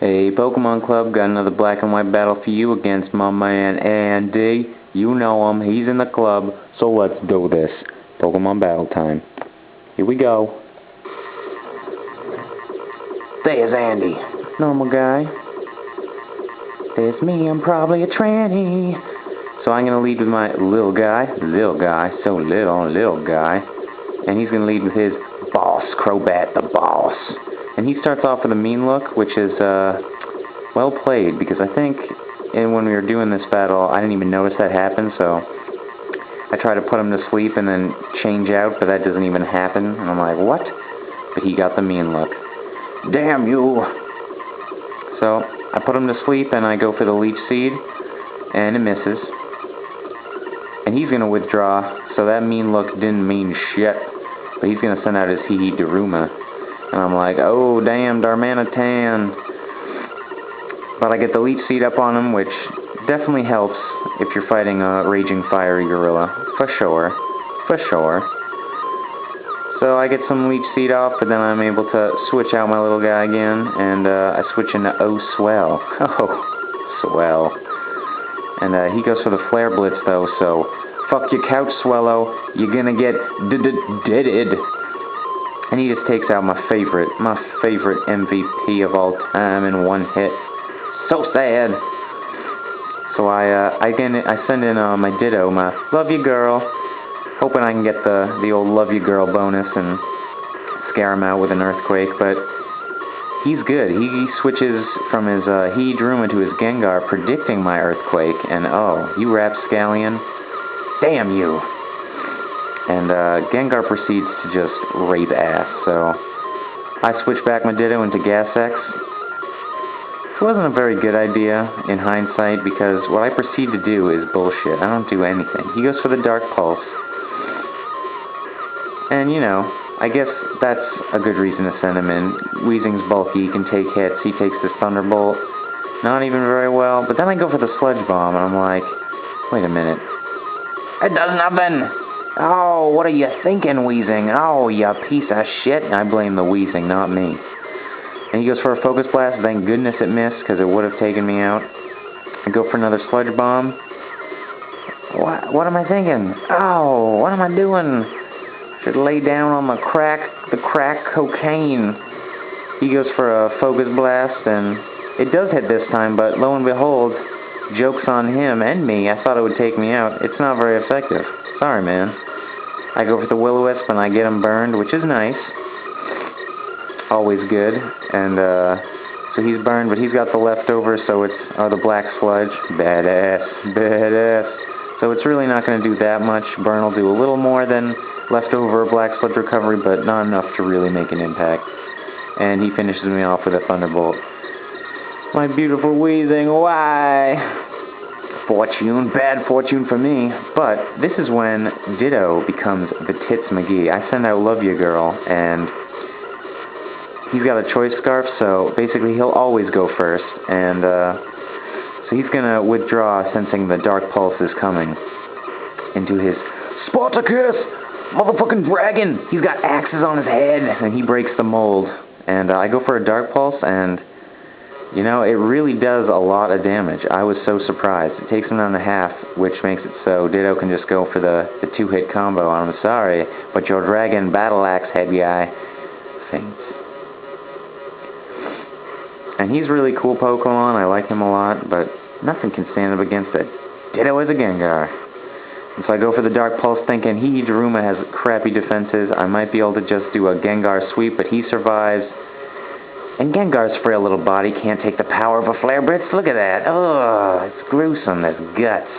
Hey, Pokemon Club, got another black and white battle for you against my man Andy. You know him, he's in the club, so let's do this. Pokemon battle time. Here we go. There's Andy, normal guy. There's me, I'm probably a tranny. So I'm gonna lead with my little guy, so little guy. And he's gonna lead with his boss, Crobat the boss. And he starts off with a mean look, which is, well played, because I think when we were doing this battle, I didn't even notice that happened, so I try to put him to sleep and then change out, but that doesn't even happen, and I'm like, what? But he got the mean look. Damn you! So, I put him to sleep, and I go for the Leech Seed, and it misses. And he's gonna withdraw, so that mean look didn't mean shit. But he's gonna send out his Daruma. And I'm like, oh damn, Darmanitan. But I get the Leech Seed up on him, which definitely helps if you're fighting a Raging Fiery Gorilla. For sure. For sure. So I get some Leech Seed off, but then I'm able to switch out my little guy again, and I switch into Oh Swell. Oh, swell. And he goes for the Flare Blitz though, so fuck your couch, Swellow. You're gonna get deaded. And he just takes out my favorite MVP of all time in one hit. So sad. So I send in my Ditto, my Love You Girl, hoping I can get the old Love You Girl bonus and scare him out with an Earthquake, but he's good. He switches from his Daruma to his Gengar, predicting my Earthquake, and oh, you rapscallion, damn you! And Gengar proceeds to just rape ass, so I switch back my Ditto into Gas X. It wasn't a very good idea in hindsight, because what I proceed to do is bullshit. I don't do anything. He goes for the Dark Pulse. And, you know, I guess that's a good reason to send him in. Weezing's bulky, he can take hits, he takes this Thunderbolt. Not even very well, but then I go for the Sludge Bomb, and I'm like, wait a minute. It does nothing! Oh, what are you thinking, Weezing? Oh, you piece of shit. I blame the Weezing, not me. And he goes for a Focus Blast. Thank goodness it missed, because it would have taken me out. I go for another Sludge Bomb. What am I thinking? Oh, what am I doing? Should lay down on the crack cocaine. He goes for a Focus Blast, and it does hit this time, but lo and behold, joke's on him and me. I thought it would take me out. It's not very effective. Sorry, man. I go for the Will-O-Wisp, and I get him burned, which is nice. Always good. And, so he's burned, but he's got the leftover, so it's, the Black Sludge. Badass. Badass. So it's really not going to do that much. Burn will do a little more than leftover Black Sludge recovery, but not enough to really make an impact. And he finishes me off with a Thunderbolt. My beautiful Weezing, why? Fortune, bad fortune for me. But this is when Ditto becomes the Tits McGee. I send out Love You Girl, and he's got a Choice Scarf, so basically he'll always go first. And so he's gonna withdraw, sensing the Dark Pulse is coming, into his Spartacus, motherfucking dragon. He's got axes on his head, and he breaks the mold. And I go for a Dark Pulse, and you know, it really does a lot of damage. I was so surprised. It takes him down to half, which makes it so Ditto can just go for the two-hit combo. I'm sorry, but your Dragon Battle Axe head guy faints. And he's really cool Pokemon. I like him a lot, but nothing can stand up against it. Ditto is a Gengar. And so I go for the Dark Pulse, thinking Daruma has crappy defenses. I might be able to just do a Gengar sweep, but he survives. And Gengar's frail little body can't take the power of a Flare Blitz. Look at that. Oh, it's gruesome. There's guts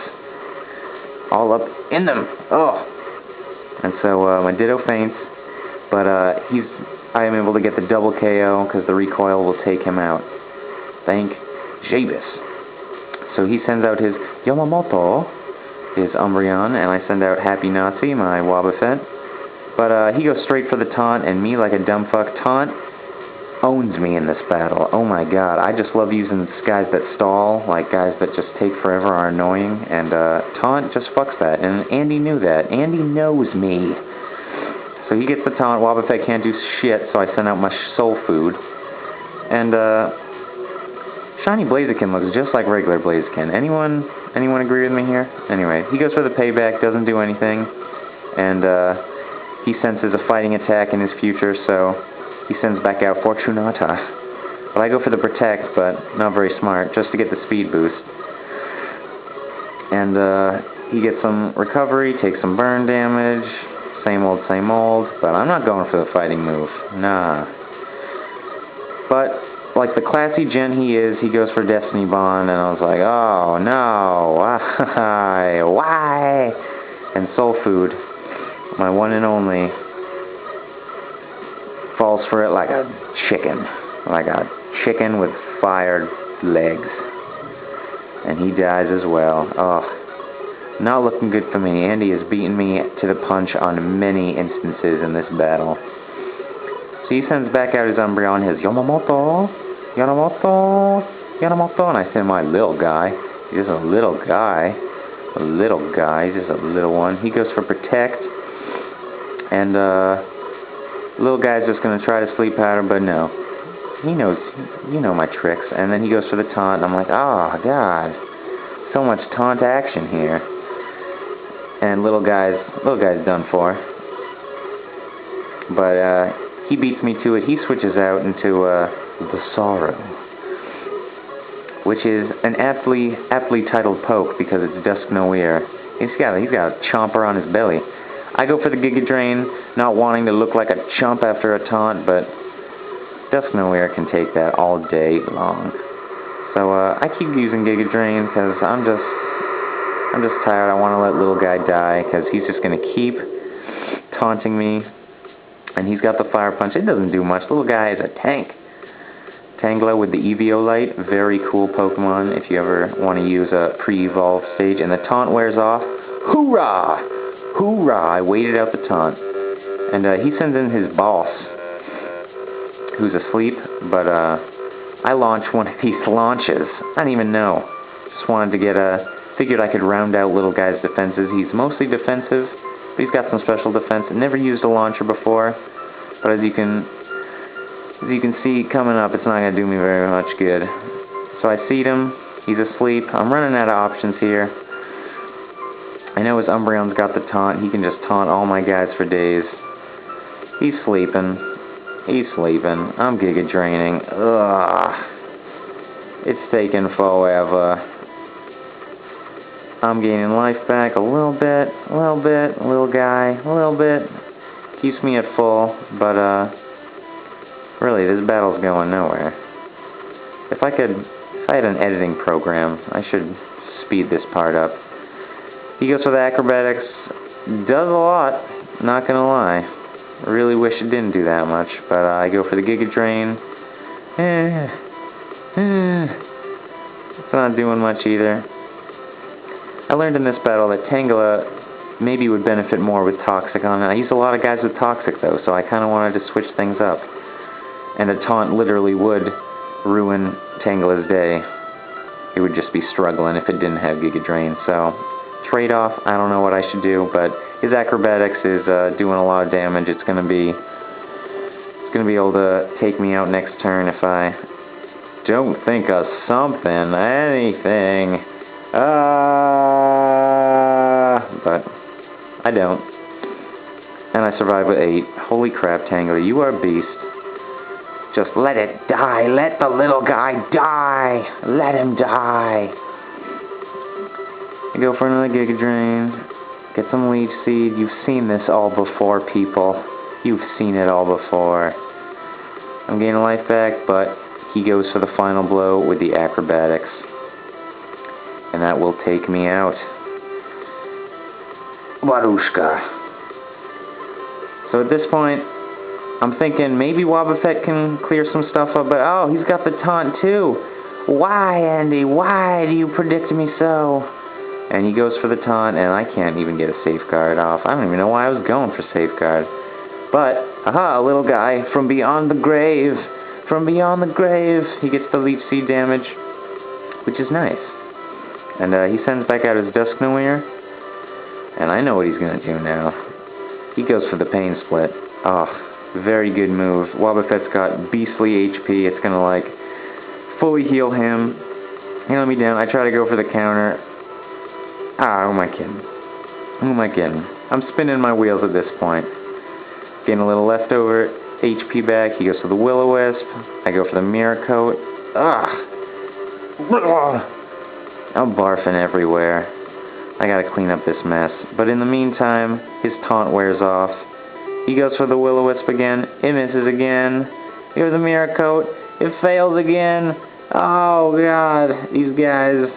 all up in them. Oh. And so my Ditto faints, but I am able to get the double KO because the recoil will take him out. Thank Jabus. So he sends out his Yamamoto, his Umbreon, and I send out Happy Nazi, my Wobbuffet. But he goes straight for the taunt, and me, like a dumb fuck, taunt owns me in this battle. Oh my god, I just love using guys that stall, like guys that just take forever are annoying, and taunt just fucks that, and Andy knew that. Andy knows me. So he gets the taunt, Wobbuffet can't do shit, so I send out my Soul Food, and Shiny Blaziken looks just like regular Blaziken. Anyone agree with me here? Anyway, he goes for the payback, doesn't do anything, and he senses a fighting attack in his future, so he sends back out Fortunata. But I go for the Protect, but not very smart, just to get the speed boost. And he gets some recovery, takes some burn damage, same old, but I'm not going for the fighting move. Nah. But like the classy gent he is, he goes for Destiny Bond, and I was like, oh no, why? And Soul Food, my one and only, falls for it like a chicken with fired legs. And he dies as well. Oh, not looking good for me. Andy has beaten me to the punch on many instances in this battle. So he sends back out his Umbreon, his Yamamoto, and I send my little guy. He's just a little guy. He's just a little one. He goes for Protect, and little guy's just gonna try to Sleep Powder, but no. He knows, you know my tricks. And then he goes for the taunt, and I'm like, oh god, so much taunt action here. And little guy's done for. But he beats me to it. He switches out into the Sorrow, which is an aptly titled poke because it's Dusk No Ear. He's got a chomper on his belly. I go for the Giga Drain, not wanting to look like a chump after a taunt, but Dusk No Ear can take that all day long. So I keep using Giga Drain because I'm just tired. I want to let little guy die because he's just gonna keep taunting me. And he's got the Fire Punch. It doesn't do much. Little guy is a tank. Tangela with the Eviolite, very cool Pokemon if you ever want to use a pre-evolve stage. And the taunt wears off. Hoorah! Hoorah! I waited out the taunt. And he sends in his boss, who's asleep, but I launch one of these launches. I don't even know. Just wanted to get figured I could round out little guy's defenses. He's mostly defensive, but he's got some special defense. Never used a launcher before, but as you can see coming up, it's not going to do me very much good. So I seed him. He's asleep. I'm running out of options here. I know his Umbreon's got the taunt. He can just taunt all my guys for days. He's sleeping. I'm Giga Draining. Ugh. It's taking forever. I'm gaining life back a little bit, little guy, a little bit. Keeps me at full, but really, this battle's going nowhere. If I had an editing program, I should speed this part up. He goes for the Acrobatics, does a lot, not gonna lie. Really wish it didn't do that much, but I go for the Giga Drain. It's not doing much either. I learned in this battle that Tangela maybe would benefit more with Toxic on it. I used a lot of guys with Toxic though, so I kind of wanted to switch things up. And a taunt literally would ruin Tangela's day. It would just be struggling if it didn't have Giga Drain. So, trade-off, I don't know what I should do, but his Acrobatics is doing a lot of damage. It's gonna be able to take me out next turn if I don't think of something, anything. But I don't. And I survive with 8. Holy crap, Tangela, you are a beast. Just let it die. Let the little guy die. Let him die. I go for another Giga Drain. Get some Leech Seed. You've seen this all before, people. You've seen it all before. I'm gaining life back, but he goes for the final blow with the Acrobatics. And that will take me out. Warushka. So at this point, I'm thinking maybe Wobbuffet can clear some stuff up, but oh, he's got the taunt too. Why, Andy? Why do you predict me so? And he goes for the taunt, and I can't even get a safeguard off. I don't even know why I was going for safeguard. But, aha, a little guy from beyond the grave. From beyond the grave. He gets the Leech Seed damage, which is nice. And he sends back out his Dusk No Ear. And I know what he's going to do now. He goes for the Pain Split. Oh, very good move. Wobbuffet's got beastly HP. It's going to, like, fully heal him. He let me down. I try to go for the counter. Ah, who am I kidding? Who am I kidding? I'm spinning my wheels at this point. Getting a little leftover HP back. He goes for the Will-O-Wisp. I go for the Mirror Coat. Ugh. I'm barfing everywhere. I gotta clean up this mess. But in the meantime, his taunt wears off. He goes for the Will-O-Wisp again. It misses again. Here's the Mirror Coat. It fails again. Oh god. These guys.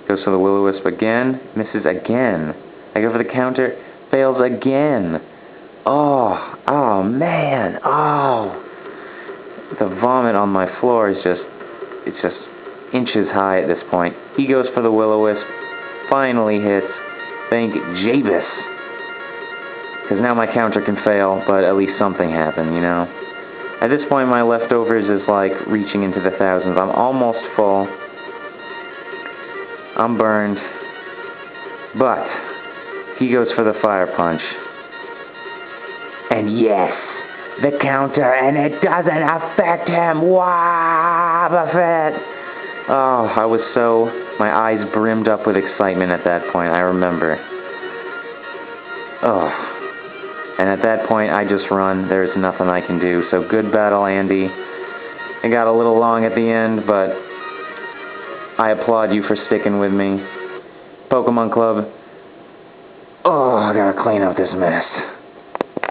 Goes for the Will-O-Wisp again. Misses again. I go for the counter. Fails again. Oh man. Oh. The vomit on my floor is it's just inches high at this point. He goes for the Will-O-Wisp. Finally hits. Thank Jabus. Because now my counter can fail, but at least something happened, you know? At this point, my leftovers is like reaching into the thousands. I'm almost full. I'm burned. But he goes for the Fire Punch. And yes, the counter, and it doesn't affect him. Wow, Buffett. Oh, my eyes brimmed up with excitement at that point, I remember. Oh. And at that point, I just run. There's nothing I can do. So good battle, Andy. It got a little long at the end, but I applaud you for sticking with me. Pokemon Club. Oh, I gotta clean up this mess.